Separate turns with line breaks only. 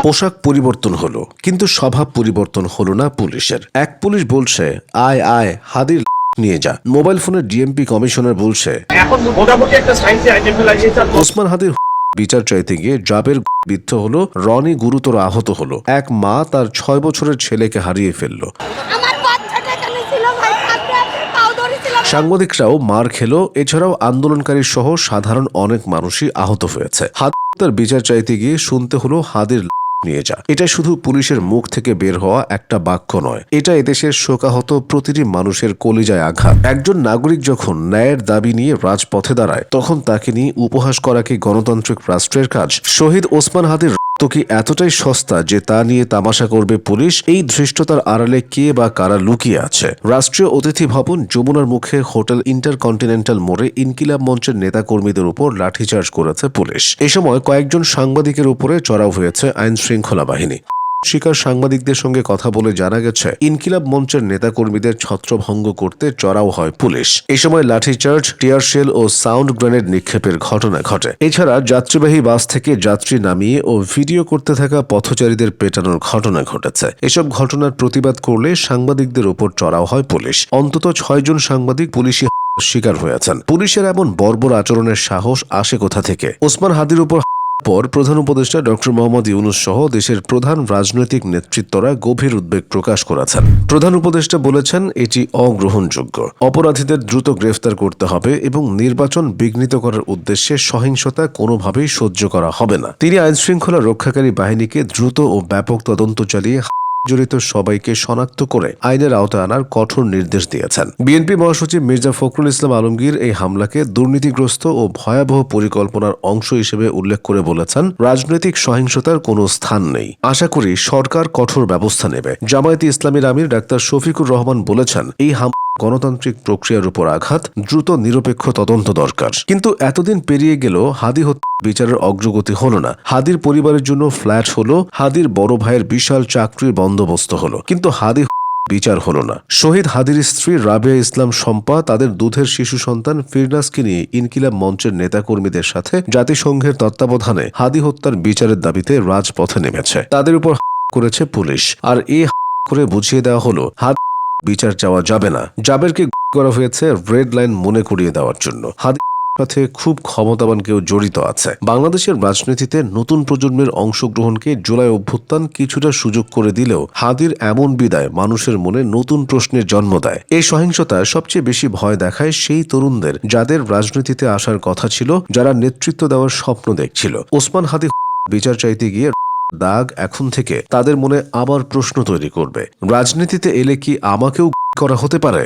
পোশাক পরিবর্তন হলো, কিন্তু স্বভাব পরিবর্তন হলো না পুলিশের। এক পুলিশ বলছে আয় আয় হাদির নিয়ে যা, মোবাইল ফোনের ডিএমপি কমিশনার বলছে
এখন মোটামুটি একটা সাইন্সে আইডেন্টিফাইজেশন।
ওসমান হাদির বিচার চাইতে গিয়ে জাবের বিদ্ধ হলো, রনি গুরুতর আহত হলো, এক মা তার 6 বছরের ছেলেকে হারিয়ে ফেললো। সাংবাদিকরাও মার খেলো, এছাড়াও আন্দোলনকারী সহ সাধারণ অনেক মানুষই আহত হয়েছে। তার বিচার চাইতে গিয়ে শুনতে হলো হাদির নিয়ে যা। এটা শুধু পুলিশের মুখ থেকে বের হওয়া একটা বাক্য নয়, এটা এদেশের শোকাহত প্রতিটি মানুষের কলিজায় আঘাত। একজন নাগরিক যখন ন্যায়ের দাবি নিয়ে রাজপথে দাঁড়ায়, তখন তাকে নিয়ে উপহাস করা কি গণতান্ত্রিক রাষ্ট্রের কাজ? শহীদ ওসমান হাদির রক্ত কি এতটাই সস্তা যে তা নিয়ে তামাশা করবে পুলিশ? এই ধৃষ্টতার আড়ালে কে বা কারা লুকিয়ে আছে? রাষ্ট্রীয় অতিথি ভবন যমুনার মুখে হোটেল ইন্টারকন্টিনেন্টাল মোড়ে ইনকিলাব মঞ্চের নেতাকর্মীদের উপর লাঠিচার্জ করেছে পুলিশ। এ সময় কয়েকজন সাংবাদিকের উপরে চড়াও হয়েছে আইন শৃঙ্খলা বাহিনী। শিকার সাংবাদিকদের সঙ্গে কথা বলে জানা গেছে, ইনকিলাব মঞ্চের নেতাকর্মীদের ছত্রভঙ্গ করতে চড়াও হয় পুলিশ। এই সময় লাঠিচার্জ, টিয়ারশেল ও সাউন্ড গ্রেনেড নিক্ষেপের ঘটনা ঘটে। এছাড়া যাত্রীবাহী বাস থেকে যাত্রী নামিয়ে ও ভিডিও করতে থাকা পথচারীদের পেটানোর ঘটনা ঘটেছে। এসব ঘটনার প্রতিবাদ করলে সাংবাদিকদের উপর চড়াও হয় পুলিশ। অন্তত 6 জন সাংবাদিক পুলিশি শিকার হয়েছেন। পুলিশের এমন বর্বর আচরণের সাহস আসে কোথা থেকে? ওসমান হাদির উপর পর প্রধান উপদেষ্টা ডক্টর মোহাম্মদ ইউনূস সহ দেশের প্রধান রাজনৈতিক নেতৃত্বরা গভীর উদ্বেগ প্রকাশ করেছেন। প্রধান উপদেষ্টা বলেছেন, এটি অগ্রহণযোগ্য। অপরাধীদের দ্রুত গ্রেফতার করতে হবে এবং নির্বাচন বিঘ্নিত করার উদ্দেশ্যে সহিংসতা কোনোভাবেই সহ্য করা হবে না। তিনি আইনশৃঙ্খলা রক্ষাকারী বাহিনীকে দ্রুত ও ব্যাপক তদন্ত চালিয়ে জড়িত সবাইকে শনাক্ত করে আইনের আওতায় আনার কঠোর নির্দেশ দিয়েছেন। বিএনপি মহাসচিব মির্জা ফখরুল ইসলাম আলমগীর এই হামলাকে দুর্নীতিগ্রস্ত ও ভয়াবহ পরিকল্পনার অংশ হিসেবে উল্লেখ করে বলেছেন, রাজনৈতিক সহিংসতার কোনো স্থান নেই। আশা করি সরকার কঠোর ব্যবস্থা নেবে। জামায়াতে ইসলামীর আমির ডাক্তার শফিকুর রহমান বলেছেন, এই গণতান্ত্রিক প্রক্রিয়ার উপর আঘাত, দ্রুত নিরপেক্ষ তদন্ত দরকার। কিন্তু এতদিন পেরিয়ে গেল, হাদি হত্যা বিচারের অগ্রগতি হলো না। হাদির পরিবারের জন্য ফ্ল্যাট হলো, হাদির বড় ভাইয়ের বিশাল চাকরির বন্দোবস্ত হলো, কিন্তু হাদি বিচার হলো না। শহীদ হাদির স্ত্রী রাবেয়া ইসলাম শম্পা তাদের দুধের শিশু সন্তান ফিরনাসকে নিয়ে ইনকিলাব মঞ্চের নেতাকর্মীদের সাথে জাতিসংঘের তত্ত্বাবধানে হাদি হত্যার বিচারের দাবিতে রাজপথে নেমেছে। তাদের উপর করেছে পুলিশ, আর করে বুঝিয়ে দেওয়া হলো বিচার চাওয়া যাবে না। জাবেরকে করা হয়েছে রেড লাইন মনে করিয়ে দেওয়ার জন্য। হাদির সাথে খুব ক্ষমতাবান কেউ জড়িত আছে। বাংলাদেশের রাজনীতিতে নতুন প্রজন্মের অংশগ্রহণকে জুলাই অভ্যুত্থান কিছুটা সুযোগ করে দিলেও হাদির এমন বিদায় মানুষের মনে নতুন প্রশ্নের জন্ম দেয়। এই সহিংসতা সবচেয়ে বেশি ভয় দেখায় সেই তরুণদের যাদের রাজনীতিতে আসার কথা ছিল, যারা নেতৃত্ব দেওয়ার স্বপ্ন দেখছিল। ওসমান হাদি বিচার চাইতে গিয়ে দাগ এখন থেকে তাদের মনে আবার প্রশ্ন তৈরি করবে, রাজনীতিতে এলে কি আমাকেও করা হতে পারে?